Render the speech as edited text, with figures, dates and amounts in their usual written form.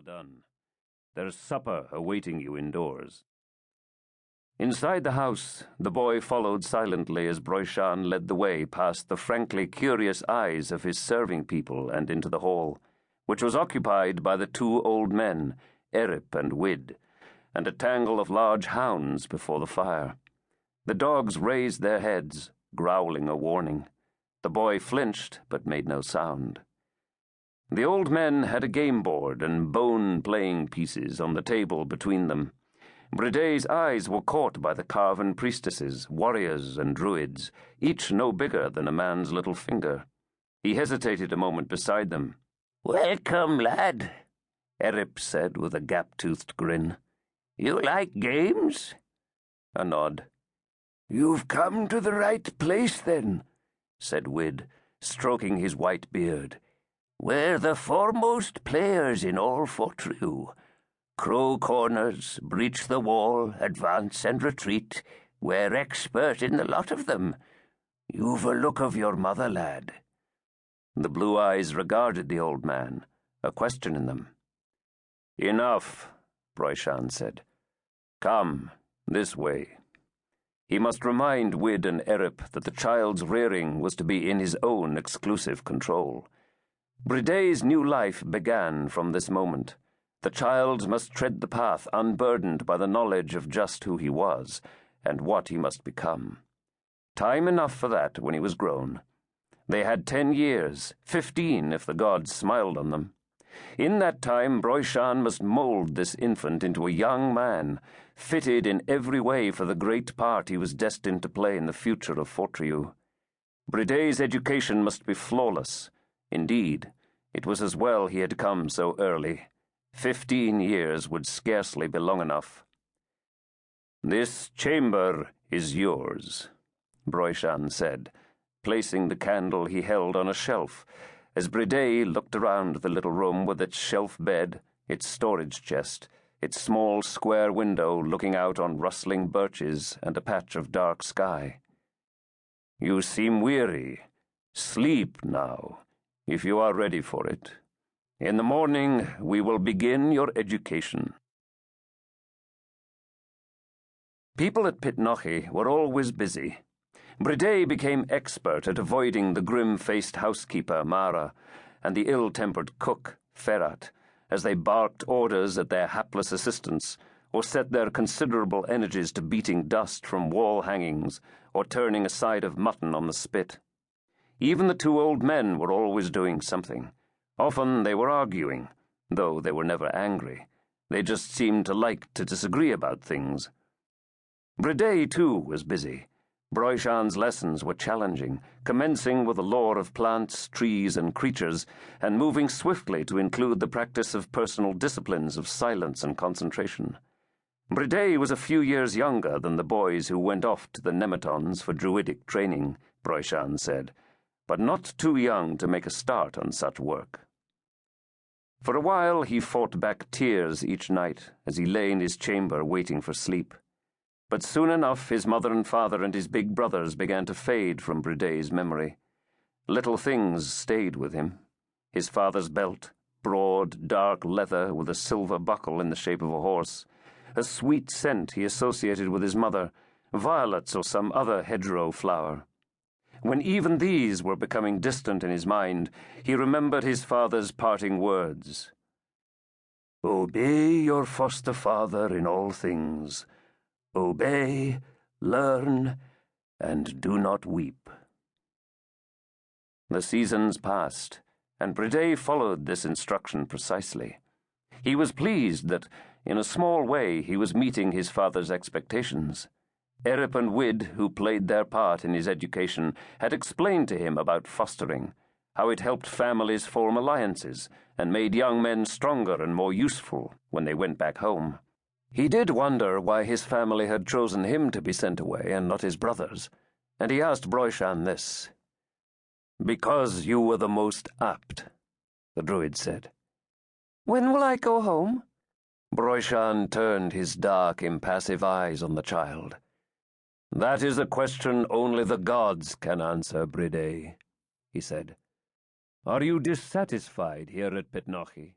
done. There's supper awaiting you indoors." Inside the house, the boy followed silently as Broichan led the way past the frankly curious eyes of his serving people and into the hall, which was occupied by the two old men, Erip and Wid, and a tangle of large hounds before the fire. The dogs raised their heads, growling a warning. The boy flinched, but made no sound. The old men had a game board and bone playing pieces on the table between them. Bridei's eyes were caught by the carven priestesses, warriors, and druids, each no bigger than a man's little finger. He hesitated a moment beside them. "Welcome, lad," Erip said with a gap-toothed grin. "You like games?" A nod. "You've come to the right place, then," said Wid, stroking his white beard. "We're the foremost players in all Fortriu. Crow corners, breach the wall, advance and retreat. We're expert in the lot of them. You've a look of your mother, lad." The blue eyes regarded the old man, a question in them. "Enough," Broichan said. "Come, this way." He must remind Wid and Erip that the child's rearing was to be in his own exclusive control. Bridei's new life began from this moment. The child must tread the path unburdened by the knowledge of just who he was and what he must become. Time enough for that when he was grown. They had 10 years, 15 if the gods smiled on them. In that time, Broichan must mold this infant into a young man, fitted in every way for the great part he was destined to play in the future of Fortriu. Bridei's education must be flawless. Indeed, it was as well he had come so early. 15 years would scarcely be long enough. "This chamber is yours," Broichan said, placing the candle he held on a shelf, as Bridei looked around the little room with its shelf bed, its storage chest, its small square window looking out on rustling birches and a patch of dark sky. "You seem weary. Sleep now, if you are ready for it. In the morning, we will begin your education." People at Pitnochi were always busy. Bridei became expert at avoiding the grim-faced housekeeper, Mara, and the ill-tempered cook, Ferrat, as they barked orders at their hapless assistants, or set their considerable energies to beating dust from wall hangings, or turning a side of mutton on the spit. Even the two old men were always doing something. Often they were arguing, though they were never angry. They just seemed to like to disagree about things. Bridei, too, was busy. Broichan's lessons were challenging, commencing with the lore of plants, trees, and creatures, and moving swiftly to include the practice of personal disciplines of silence and concentration. Bridei was a few years younger than the boys who went off to the Nemetons for druidic training, Broichan said, but not too young to make a start on such work. For a while he fought back tears each night as he lay in his chamber waiting for sleep. But soon enough his mother and father and his big brothers began to fade from Bridei's memory. Little things stayed with him. His father's belt, broad, dark leather with a silver buckle in the shape of a horse, a sweet scent he associated with his mother, violets or some other hedgerow flower. When even these were becoming distant in his mind, he remembered his father's parting words. "Obey your foster father in all things. Obey, learn, and do not weep." The seasons passed, and Bridei followed this instruction precisely. He was pleased that, in a small way, he was meeting his father's expectations. Erip and Wid, who played their part in his education, had explained to him about fostering, how it helped families form alliances and made young men stronger and more useful when they went back home. He did wonder why his family had chosen him to be sent away and not his brothers, and he asked Broichan this. "Because you were the most apt," the druid said. "When will I go home?" Broichan turned his dark, impassive eyes on the child. "That is a question only the gods can answer, Bridei," he said. "Are you dissatisfied here at Pitnochi?"